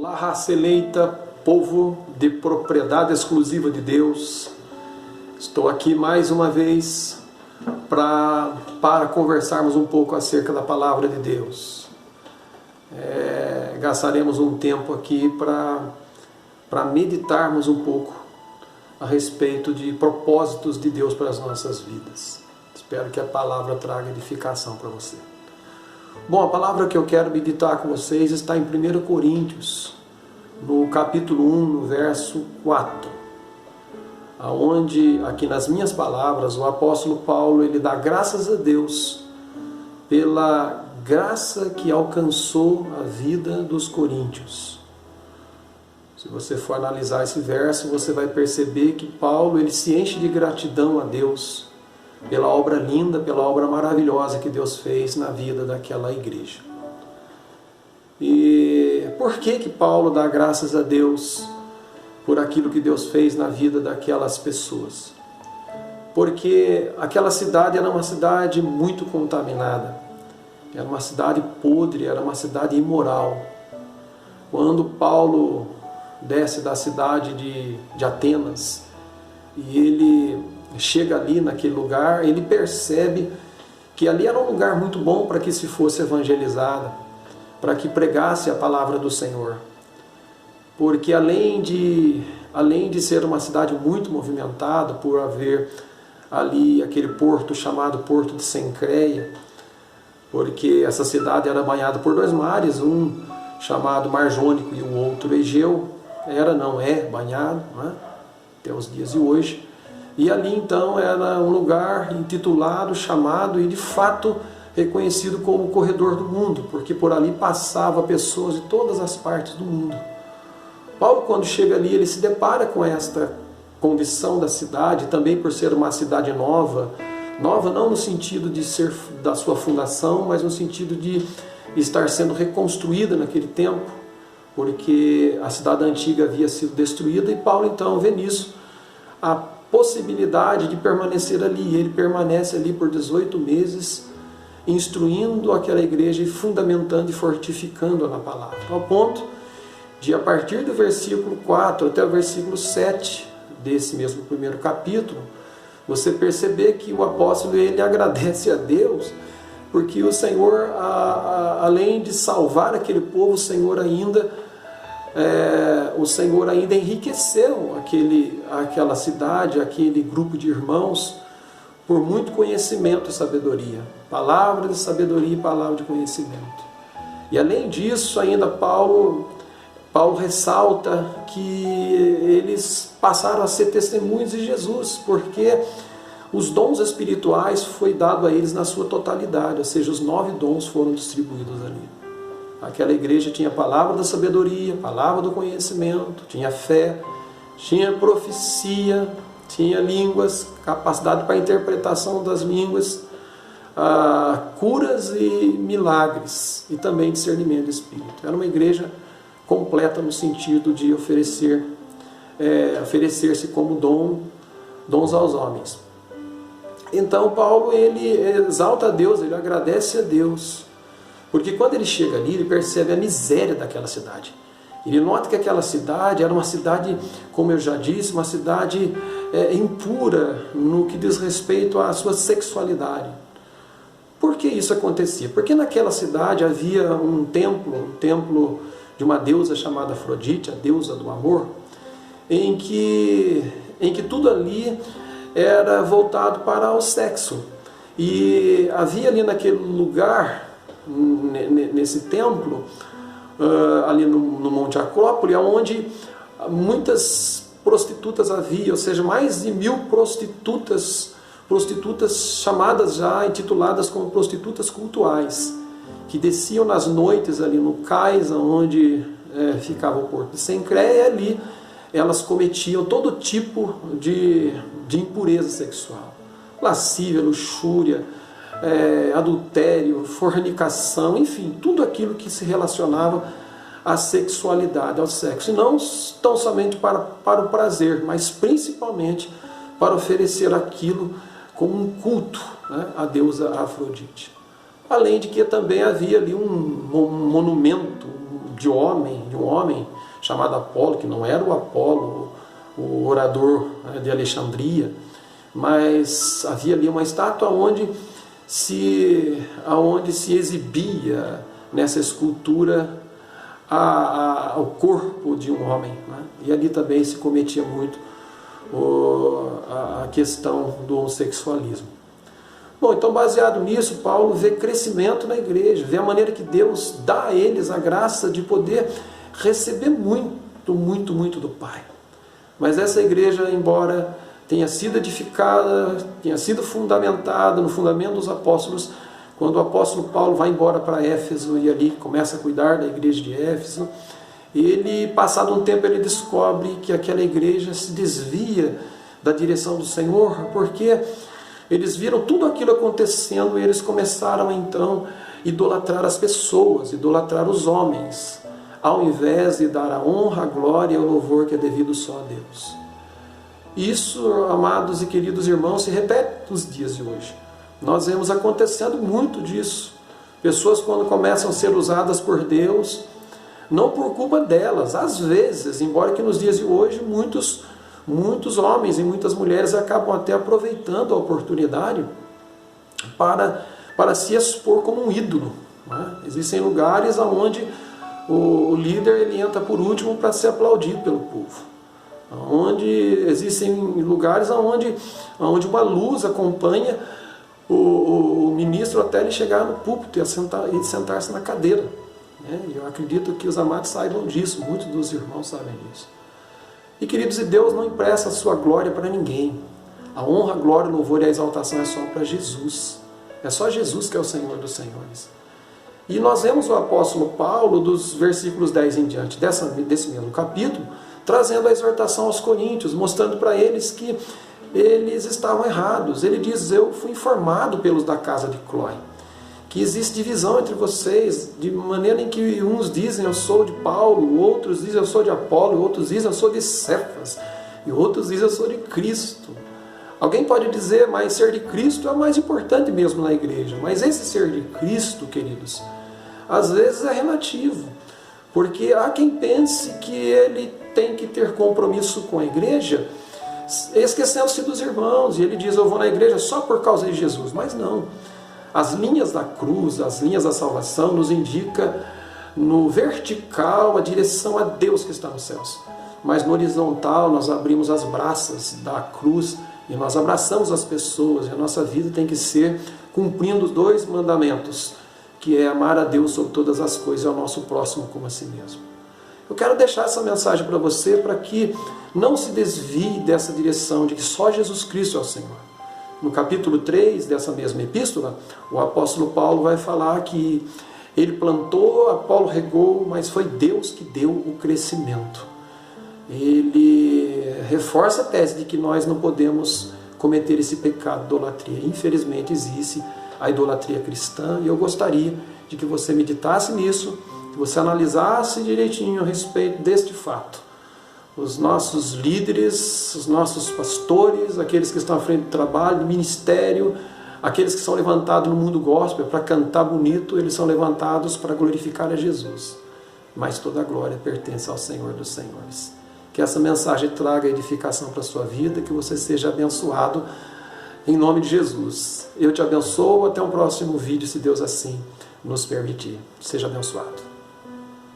Olá, raça eleita, povo de propriedade exclusiva de Deus. Estou aqui mais uma vez para conversarmos um pouco acerca da palavra de Deus. Gastaremos um tempo aqui para meditarmos um pouco a respeito de propósitos de Deus para as nossas vidas. Espero que a palavra traga edificação para você. Bom, a palavra que eu quero meditar com vocês está em 1 Coríntios, no capítulo 1, no verso 4, onde, aqui nas minhas palavras, o apóstolo Paulo ele dá graças a Deus pela graça que alcançou a vida dos coríntios. Se você for analisar esse verso, você vai perceber que Paulo ele se enche de gratidão a Deus pela obra linda, pela obra maravilhosa que Deus fez na vida daquela igreja. E por que Paulo dá graças a Deus por aquilo que Deus fez na vida daquelas pessoas? Porque aquela cidade era uma cidade muito contaminada, era uma cidade podre, era uma cidade imoral. Quando Paulo desce da cidade de Atenas e ele chega ali naquele lugar, ele percebe que ali era um lugar muito bom para que se fosse evangelizada, para que pregasse a palavra do Senhor. Porque além de ser uma cidade muito movimentada, por haver ali aquele porto chamado Porto de Cencreia, porque essa cidade era banhada por dois mares, um chamado Mar Jônico e o outro Egeu, é banhado, né? Até os dias de hoje. E ali então era um lugar intitulado, chamado e de fato reconhecido como o corredor do mundo, porque por ali passava pessoas de todas as partes do mundo. Paulo, quando chega ali, ele se depara com esta condição da cidade, também por ser uma cidade nova não no sentido de ser da sua fundação, mas no sentido de estar sendo reconstruída naquele tempo, porque a cidade antiga havia sido destruída, e Paulo então vê nisso a possibilidade de permanecer ali. Ele permanece ali por 18 meses, instruindo aquela igreja e fundamentando e fortificando-a na palavra, ao ponto de, a partir do versículo 4 até o versículo 7 desse mesmo primeiro capítulo, você perceber que o apóstolo ele agradece a Deus, porque o Senhor, além de salvar aquele povo, o Senhor ainda enriqueceu aquela cidade, aquele grupo de irmãos, por muito conhecimento e sabedoria. Palavra de sabedoria e palavra de conhecimento. E além disso, ainda Paulo ressalta que eles passaram a ser testemunhos de Jesus, porque os dons espirituais foi dado a eles na sua totalidade, ou seja, os 9 dons foram distribuídos ali. Aquela igreja tinha a palavra da sabedoria, a palavra do conhecimento, tinha fé, tinha profecia, tinha línguas, capacidade para interpretação das línguas, curas e milagres, e também discernimento de espírito. Era uma igreja completa no sentido de oferecer-se como dons aos homens. Então Paulo ele exalta a Deus, ele agradece a Deus, porque quando ele chega ali, ele percebe a miséria daquela cidade. Ele nota que aquela cidade era uma cidade, como eu já disse, uma cidade impura no que diz respeito à sua sexualidade. Por que isso acontecia? Porque naquela cidade havia um templo de uma deusa chamada Afrodite, a deusa do amor, em que tudo ali era voltado para o sexo. E havia ali naquele lugar, nesse templo, ali no Monte Acrópole, onde muitas prostitutas havia, ou seja, mais de 1000 prostitutas chamadas já, intituladas como prostitutas cultuais, que desciam nas noites ali no cais onde ficava o Porto de Cencreia, e ali elas cometiam todo tipo de impureza sexual, lascívia, luxúria, adultério, fornicação, enfim, tudo aquilo que se relacionava à sexualidade, ao sexo, e não tão somente para o prazer, mas principalmente para oferecer aquilo como um culto, né, à deusa Afrodite. Além de que também havia ali um monumento de um homem chamado Apolo, que não era o Apolo, o orador de Alexandria, mas havia ali uma estátua onde se exibia nessa escultura o corpo de um homem, né? E ali também se cometia muito a questão do homossexualismo. Bom, então baseado nisso, Paulo vê crescimento na igreja, vê a maneira que Deus dá a eles a graça de poder receber muito, muito, muito do Pai. Mas essa igreja, embora tenha sido edificada, tenha sido fundamentada no fundamento dos apóstolos, quando o apóstolo Paulo vai embora para Éfeso e ali começa a cuidar da igreja de Éfeso, ele, passado um tempo, ele descobre que aquela igreja se desvia da direção do Senhor, porque eles viram tudo aquilo acontecendo e eles começaram então a idolatrar as pessoas, idolatrar os homens, ao invés de dar a honra, a glória e o louvor que é devido só a Deus. Isso, amados e queridos irmãos, se repete nos dias de hoje. Nós vemos acontecendo muito disso. Pessoas, quando começam a ser usadas por Deus, não por culpa delas, às vezes, embora que nos dias de hoje muitos homens e muitas mulheres acabam até aproveitando a oportunidade para se expor como um ídolo, né? Existem lugares onde o líder ele entra por último para ser aplaudido pelo povo. Existem lugares onde uma luz acompanha o ministro até ele chegar no púlpito e sentar-se na cadeira. Eu acredito que os amados saibam disso, muitos dos irmãos sabem disso. E queridos, Deus não empresta a sua glória para ninguém. A honra, a glória, o louvor e a exaltação é só para Jesus. É só Jesus que é o Senhor dos Senhores. E nós vemos o apóstolo Paulo, dos versículos 10 em diante, desse mesmo capítulo, trazendo a exortação aos coríntios, mostrando para eles que eles estavam errados. Ele diz: eu fui informado pelos da casa de Cloé que existe divisão entre vocês, de maneira em que uns dizem eu sou de Paulo, outros dizem eu sou de Apolo, outros dizem eu sou de Cefas, e outros dizem eu sou de Cristo. Alguém pode dizer, mas ser de Cristo é o mais importante mesmo na igreja. Mas esse ser de Cristo, queridos, às vezes é relativo, porque há quem pense que ele tem que ter compromisso com a igreja, esquecendo-se dos irmãos, e ele diz, eu vou na igreja só por causa de Jesus. Mas não. As linhas da cruz, as linhas da salvação nos indica no vertical a direção a Deus que está nos céus. Mas no horizontal nós abrimos as braças da cruz e nós abraçamos as pessoas. E a nossa vida tem que ser cumprindo os 2 mandamentos, que é amar a Deus sobre todas as coisas e ao nosso próximo como a si mesmo. Eu quero deixar essa mensagem para você, para que não se desvie dessa direção de que só Jesus Cristo é o Senhor. No capítulo 3 dessa mesma epístola, o apóstolo Paulo vai falar que ele plantou, Apolo regou, mas foi Deus que deu o crescimento. Ele reforça a tese de que nós não podemos cometer esse pecado de idolatria. Infelizmente existe a idolatria cristã e eu gostaria de que você meditasse nisso, que você analisasse direitinho a respeito deste fato. Os nossos líderes, os nossos pastores, aqueles que estão à frente do trabalho, do ministério, aqueles que são levantados no mundo gospel para cantar bonito, eles são levantados para glorificar a Jesus. Mas toda a glória pertence ao Senhor dos Senhores. Que essa mensagem traga edificação para a sua vida, que você seja abençoado em nome de Jesus. Eu te abençoo, até um próximo vídeo, se Deus assim nos permitir. Seja abençoado.